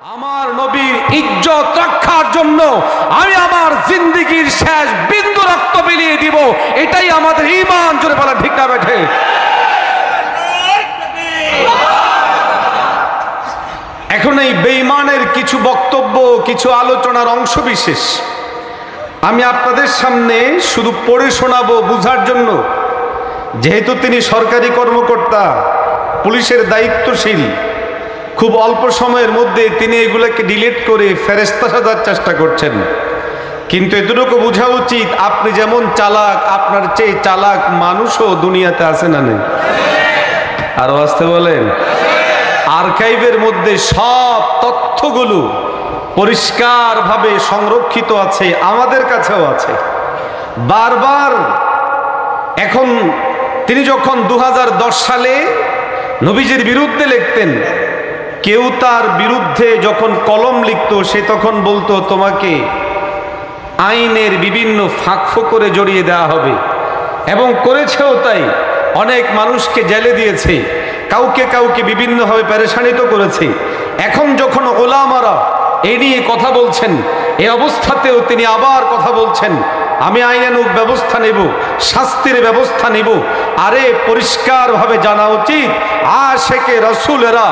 আমার নবীর ইজ্জত রক্ষার জন্য আমি আমার জিন্দেগীর শেষ বিন্দু রক্ত বিলিয়ে দিব, এটাই আমাদের ঈমান। জোরে বলা ঠিক না বেঠে? এখন এই বেঈমানের কিছু বক্তব্য, কিছু আলোচনার অংশ বিশেষ আমি আপনাদের সামনে শুধু পড়ে শোনাবো বুঝার জন্য। যেহেতু তিনি সরকারি কর্মকর্তা, পুলিশের দায়িত্বশীল, খুব অল্প সময়ের মধ্যে তিনি এগুলোকে ডিলিট করে ফেরেশতা সাজার চেষ্টা করছেন। কিন্তু এতটুকু বোঝা উচিত, আপনি যেমন চালাক, আপনার চেয়ে চালাক মানুষও দুনিয়াতে আছে না নেই? আরো আসতে বলেন। আর্কাইভের মধ্যে সব তথ্যগুলো পরিষ্কারভাবে সংরক্ষিত আছে, আমাদের কাছেও আছে। বারবার এখন তিনি যখন 2010 সালে নবীজির বিরুদ্ধে লিখতেন, কেউ তার বিরুদ্ধে যখন কলম লিখত, সে তখন বলতো তোমাকে আইনের বিভিন্ন ফাঁকফোকরে জড়িয়ে দেওয়া হবে, এবং করেছেও তাই। অনেক মানুষকে জেলে দিয়েছে, কাউকে কাউকে বিভিন্নভাবে পেরেশানিত করেছে। এখন যখন ওলামারা এই নিয়ে কথা বলছেন, এই অবস্থাতেও তিনি আবার কথা বলছেন, আমি আইনানুগ ব্যবস্থা নেব, শাস্তির ব্যবস্থা নেব। আরে পরিষ্কারভাবে জানা উচিত, আশেকে রাসূলেরা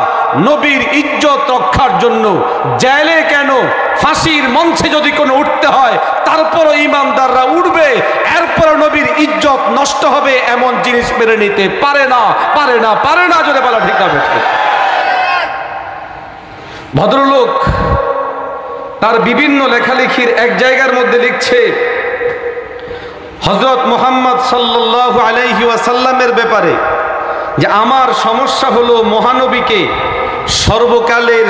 নবীর ইজ্জত রক্ষার জন্য জেলে কেন, ফাঁসির মঞ্চে যদি কোনো উঠতে হয় তারপরও ইমানদাররা উঠবে। এরপর নবীর ইজ্জত নষ্ট হবে এমন জিনিস মেনে নিতে পারে না, পারে না, পারে না। যদি বলা ঠিক হবে। ভদ্রলোক তার বিভিন্ন লেখালেখির এক জায়গার মধ্যে লিখছে, হযরত মুহাম্মদ সাল্লাল্লাহু আলাইহি ওয়াসাল্লামের ব্যাপারে যে আমার সমস্যা হলো মহানবীকে সর্বকালের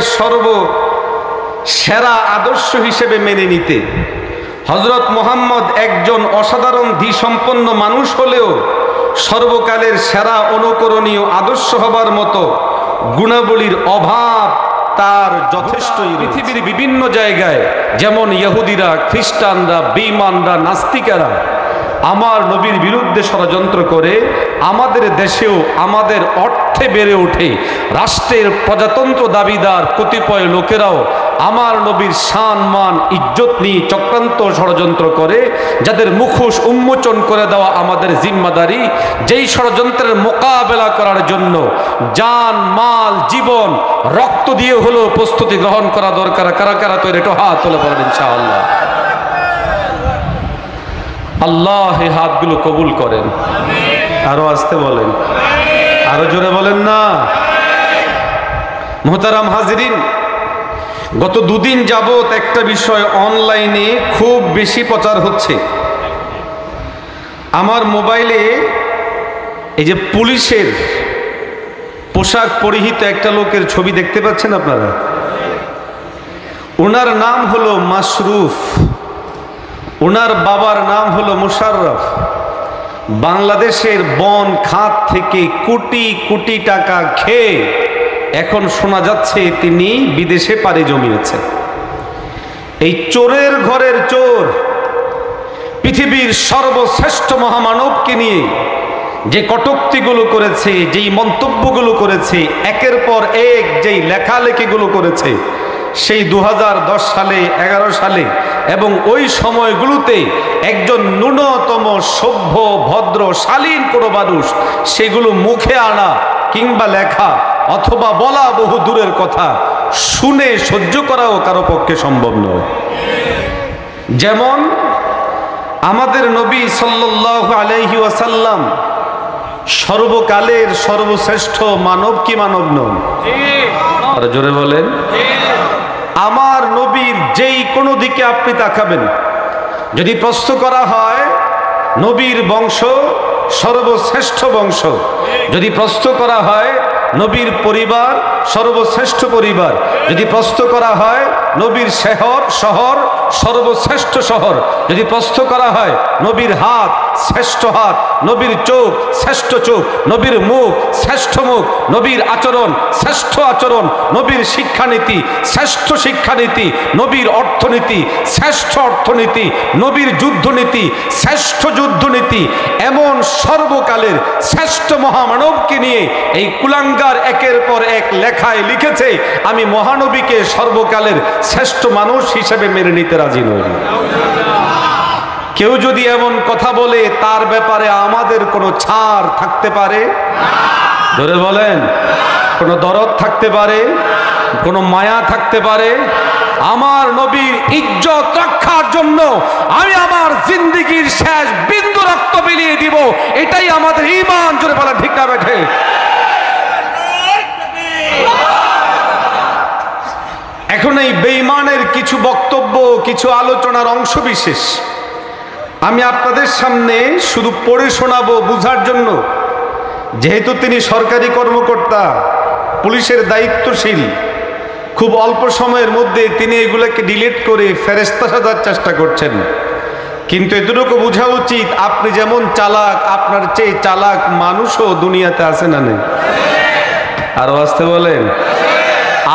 সেরা আদর্শ হিসেবে মেনে নিতে। হযরত মুহাম্মদ একজন অসাধারণ ধীসম্পন্ন মানুষ হলেও সর্বকালের সেরা অনুকরণীয় আদর্শ হবার মতো গুণাবলীর অভাব তার যথেষ্টই। পৃথিবীর বিভিন্ন জায়গায় যেমন ইহুদিরা, খ্রিস্টানরা, বেঈমানরা, নাস্তিকেরা আমার নবীর বিরুদ্ধে ষড়যন্ত্র করে, আমাদের দেশেও আমাদের অর্থে বেড়ে ওঠে রাষ্ট্রের প্রজাতন্ত্র দাবিদার কতিপয় লোকেরাও আমার নবীর শান মান ইজ্জত নিয়ে চক্রান্ত ষড়যন্ত্র করে, যাদের মুখোশ উন্মোচন করে দেওয়া আমাদের জিম্মাদারি। যেই ষড়যন্ত্রের মোকাবেলা করার জন্য জান, মাল, জীবন, রক্ত দিয়ে হলেও প্রস্তুতি গ্রহণ করা দরকার। কারা কারা তৈরি? একটু হাত তুলে বলেন ইনশাআল্লাহ। আল্লাহ এই হাতগুলো কবুল করেন। আরো আসতে বলেন, আরো জোরে বলেন না। মুহতারাম হাজিরিন, গত দুদিন যাবত একটা বিষয় অনলাইনে খুব বেশি প্রচার হচ্ছে। আমার মোবাইলে এই যে পুলিশের পোশাক পরিহিত একটা লোকের ছবি দেখতে পাচ্ছেন আপনারা। ওনার নাম হলো মাশরুফ, ওনার বাবার নাম হলো মুশাররফ। বাংলাদেশের বন খাত থেকে কোটি কোটি টাকা খেয়ে এখন শোনা যাচ্ছে তিনি বিদেশে পাড়ি জমিয়েছেন। এই চোরের ঘরের চোর পৃথিবীর সর্বশ্রেষ্ঠ মহামানবকে নিয়ে যে কটূক্তিগুলো করেছে, যেই মন্তব্যগুলো করেছে, একের পর এক যেই লেখালেখিগুলো করেছে, সেই 2010 সালে, 11 সালে এবং ওই সময়গুলোতে একজন ন্যূনতম সভ্য, ভদ্র, শালীন কোনো মানুষ সেগুলো মুখে আনা কিংবা লেখা অথবা বলা বহু দূরের কথা, শুনে সহ্য করাও কারো পক্ষে সম্ভব নয়। যেমন আমাদের নবী সাল্লাল্লাহু আলাইহি ওয়াসাল্লাম সর্বকালের সর্বশ্রেষ্ঠ মানব কি মানব নন? আর জোরে বলেন। আমার নবীর যেই কোনো দিকে আপনি তাকাবেন, যদি প্রশ্ন করা হয় নবীর বংশ সর্বশ্রেষ্ঠ বংশ, যদি প্রশ্ন করা হয় নবীর পরিবার সর্বশ্রেষ্ঠ পরিবার, যদি প্রশ্ন করা হয় নবীর শহর সর্বশ্রেষ্ঠ শহর, যদি প্রশ্ন করা হয় নবীর হাত শ্রেষ্ঠ হাত, নবীর চোখ শ্রেষ্ঠ চোখ, নবীর মুখ শ্রেষ্ঠ মুখ, নবীর আচরণ শ্রেষ্ঠ আচরণ, নবীর শিক্ষানীতি শ্রেষ্ঠ শিক্ষানীতি, নবীর অর্থনীতি শ্রেষ্ঠ অর্থনীতি, নবীর যুদ্ধনীতি শ্রেষ্ঠ যুদ্ধনীতি, এমন সর্বকালের শ্রেষ্ঠ মহামানবকে নিয়ে এই কুলাঙ্গার একের পর এক লেখা লেখায় লিখেছে, আমি মহানবীকে সর্বকালের শ্রেষ্ঠ মানুষ হিসেবে মেনে নিতে রাজি নই। কেউ যদি এমন কথা বলে তার ব্যাপারে আমাদের কোনো ছাড় থাকতে পারে? ধরে বলেন, কোনো দরদ থাকতে পারে? কোনো মায়া থাকতে পারে? আমার নবীর ইজ্জত রক্ষার জন্য আমি আমার জিন্দেগীর শেষ বিন্দু রক্ত বিলিয়ে দিব, এটাই আমাদের ঈমান। জোরে বলা ঠিক না বেঠে? এখন এই বেঈমানের কিছু বক্তব্য, কিছু আলোচনার অংশ বিশেষ আমি আপনাদের সামনে শুধু পড়ে শোনাবো বুঝার জন্য। যেহেতু তিনি সরকারি কর্মকর্তা, পুলিশের দায়িত্বশীল, খুব অল্প সময়ের মধ্যে তিনি এগুলোকে ডিলিট করে ফেরেশতা সাজার চেষ্টা করছেন। কিন্তু এতটুকু বোঝা উচিত, আপনি যেমন চালাক, আপনার চেয়ে চালাক মানুষও দুনিয়াতে আছে না নেই? আরো আসতে বলেন।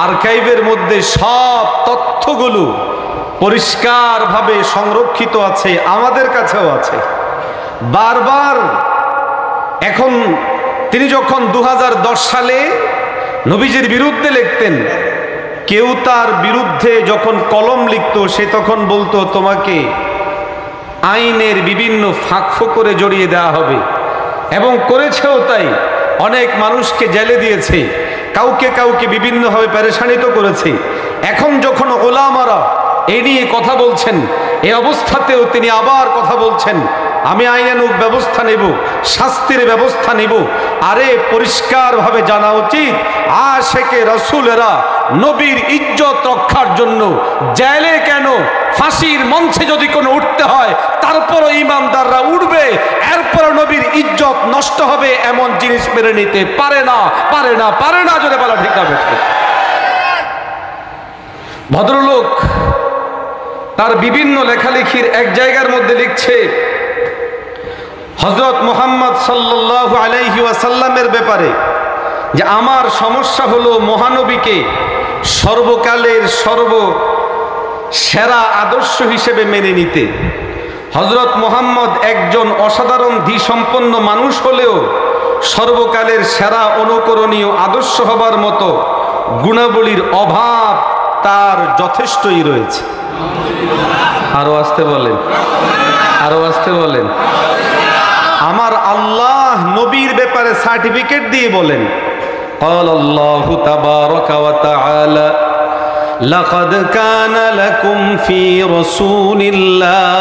আর্কাইভের মধ্যে সব তথ্যগুলো পরিষ্কারভাবে সংরক্ষিত আছে, আমাদের কাছেও আছে। বারবার এখন তিনি যখন 2010 সালে নবীজির বিরুদ্ধে লিখতেন, কেউ তার বিরুদ্ধে যখন কলম লিখত, সে তখন বলতো তোমাকে আইনের বিভিন্ন ফাঁক ফোকরে জড়িয়ে দেওয়া হবে, এবং করেছেও তাই। অনেক মানুষকে জেলে দিয়েছে, কাউকে কাউকে বিভিন্নভাবে পেরেশানিত করেছে। এখন যখন ওলামারা এই নিয়ে কথা বলছেন, এই অবস্থাতেও তিনি আবার কথা বলছেন, আমি আইনানুগ ব্যবস্থা নেব, শাস্তির ব্যবস্থা নেব। আরে পরিষ্কারভাবে জানা উচিত, আশেকে রাসূলেরা নবীর ইজ্জত রক্ষার জন্য জেলে কেন, ফাঁসির মঞ্চে যদি কোনো উঠতে হয় তারপরও ইমানদাররা উঠবে। এরপর নবীর ইজ্জত নষ্ট হবে এমন জিনিস মেনে নিতে পারে না, পারে না, পারে না। জোরে বলা ঠিক হবে। ভদ্রলোক তার বিভিন্ন লেখালেখির এক জায়গার মধ্যে লিখছে, হযরত মুহাম্মদ সাল্লাল্লাহু আলাইহি ওয়াসাল্লামের ব্যাপারে যে আমার সমস্যা হলো মহানবীকে সর্বকালের সেরা আদর্শ হিসেবে মেনে নিতে। হযরত মুহাম্মদ একজন অসাধারণ ধীসম্পন্ন মানুষ হলেও সর্বকালের সেরা অনুকরণীয় আদর্শ হবার মতো গুণাবলীর অভাব তার যথেষ্টই রয়েছে। আরো আসতে বলেন, আরো আসতে বলেন। আমার আল্লাহ নবীর ব্যাপারে সার্টিফিকেট দিয়ে বলেন, ক্বালাল্লাহু তাবারাকা ওয়া তাআলা লাকাদ কানা লাকুম ফি রাসূলিল্লাহি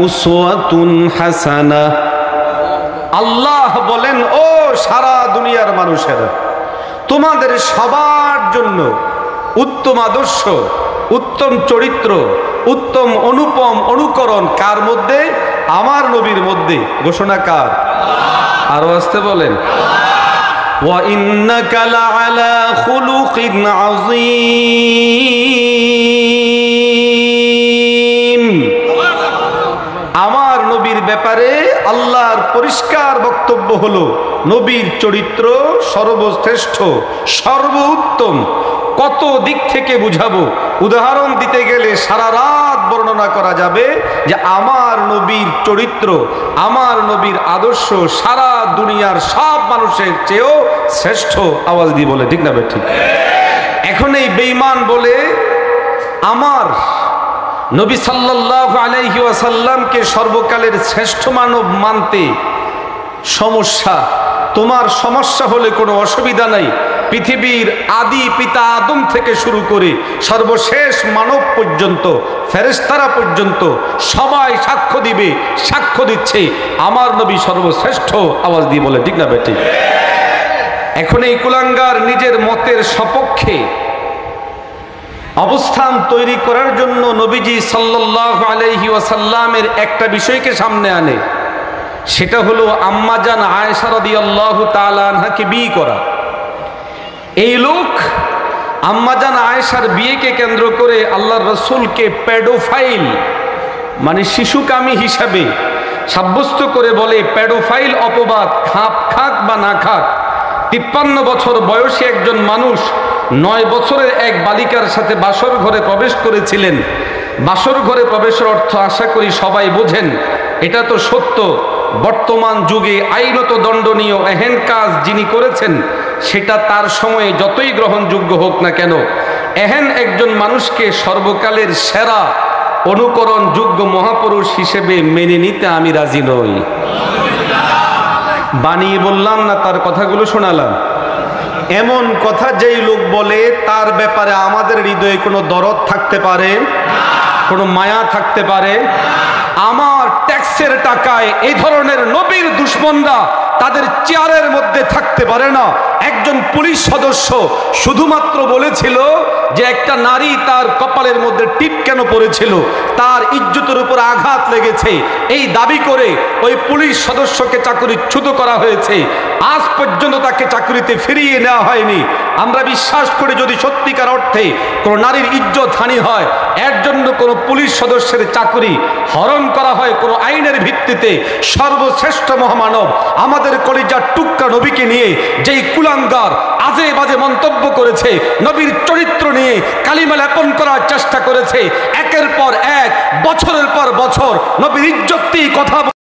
উসওয়াতুন হাসানাহ। আল্লাহ বলেন, ও সারা দুনিয়ার মানুষেরা, তোমাদের সবার জন্য উত্তম আদর্শ, উত্তম চরিত্র, উত্তম অনুপম অনুকরণ কার মধ্যে? আমার নবীর মধ্যে। ঘোষণা কার? আরো আসতে বলেন। ওয়া ইন্নাকা লাআলা খুলুকিন আযীম। আমার নবীর ব্যাপারে আল্লাহর পরিষ্কার বক্তব্য হলো, নবীর চরিত্র সর্বশ্রেষ্ঠ, সর্বোত্তম। কত দিক থেকে বুঝাবো, উদাহরণ দিতে গেলে সারা রাত বর্ণনা করা যাবে যে আমার নবীর চরিত্র, আমার নবীর আদর্শ সারা দুনিয়ার সব মানুষের চেয়েও শ্রেষ্ঠ। আওয়াজ দিয়ে বলে ঠিক না বে ঠিক? এখন এই বেঈমান বলে, আমার নবী সাল্লাল্লাহু আলাইহি ওয়াসাল্লামকে সর্বকালের শ্রেষ্ঠ মানব মানতে সমস্যা। তোমার সমস্যা হলে কোনো অসুবিধা নাই। পৃথিবীর আদি পিতা আদম থেকে শুরু করে সর্বশেষ মানব পর্যন্ত, ফেরেশতারা পর্যন্ত সবাই সাক্ষ্য দিবে, সাক্ষ্য দিচ্ছে আমার নবী সর্বশ্রেষ্ঠ। আওয়াজ দিয়ে বলে ঠিক না বেটি? এখন এই কুলাঙ্গার নিজের মতের সপক্ষে অবস্থান তৈরি করার জন্য নবীজি সাল্লাল্লাহু আলাইহি ওয়াসাল্লামের একটা বিষয়কে সামনে আনে, সেটা হলো আম্মাজান আয়েশা রাদিয়াল্লাহু তাআলা আনহাকে বিয়ে করা। এই লোক আম্মাজান আয়েশার বিয়েকে কেন্দ্র করে আল্লাহর রাসূলকে প্যাডোফাইল মানে শিশুকামী হিসাবে সাব্যস্ত করে বলে, প্যাডোফাইল অপবাদ খাক বা না খাক, 53 বছর বয়সী একজন মানুষ 9 বছরের এক বালিকার সাথে বাসর ঘরে প্রবেশ করেছিলেন। বাসর ঘরে প্রবেশের অর্থ আশা করি সবাই বোঝেন। এটা তো সত্য, বর্তমান যুগে আইনত দণ্ডনীয় এহেন কাজ যিনি করেছেন সেটা তার সময়ে যতই গ্রহণযোগ্য হোক না কেন, এহেন একজন মানুষকে সর্বকালের সেরা অনুকরণযোগ্য মহাপুরুষ হিসেবে মেনে নিতে আমি রাজি নই। বানিয়ে বললাম না, তার কথাগুলো শোনালাম। এমন কথা যেই লোক বলে তার ব্যাপারে আমাদের হৃদয়ে কোনো দরদ থাকতে পারে, কোনো মায়া থাকতে পারে? আমার ট্যাক্সের টাকায় এই ধরনের নবীর দুশমনরা তাদের চেয়ারের মধ্যে থাকতে পারে না। একজন পুলিশ সদস্য শুধুমাত্র বলেছিল যে একটা নারী তার কপালের মধ্যে টিপ কেন পড়েছিল, তার ইজ্জতের উপর আঘাত লেগেছে, এই দাবি করে ওই পুলিশ সদস্যকে চাকরিচ্যুত করা হয়েছে। আজ পর্যন্ত তাকে চাকরিতে ফিরিয়ে নেওয়া হয়নি। আমরা বিশ্বাস করি যদি সত্যিকার অর্থে কোনো নারীর ইজ্জত হানি হয়, এর জন্য কোনো পুলিশ সদস্যের চাকরি হরণ করা হয় কোনো আইনের ভিত্তিতে, সর্বশ্রেষ্ঠ মহামানব আমাদের কলিজার টুকরা নবীকে নিয়ে যেই কুলাঙ্গার আজে বাজে মন্তব্য করেছে, নবীর চরিত্র নিয়ে কালিমা লেপন করার চেষ্টা করেছে, একের পর এক বছরের পর বছর নবীর ইজ্জত কথা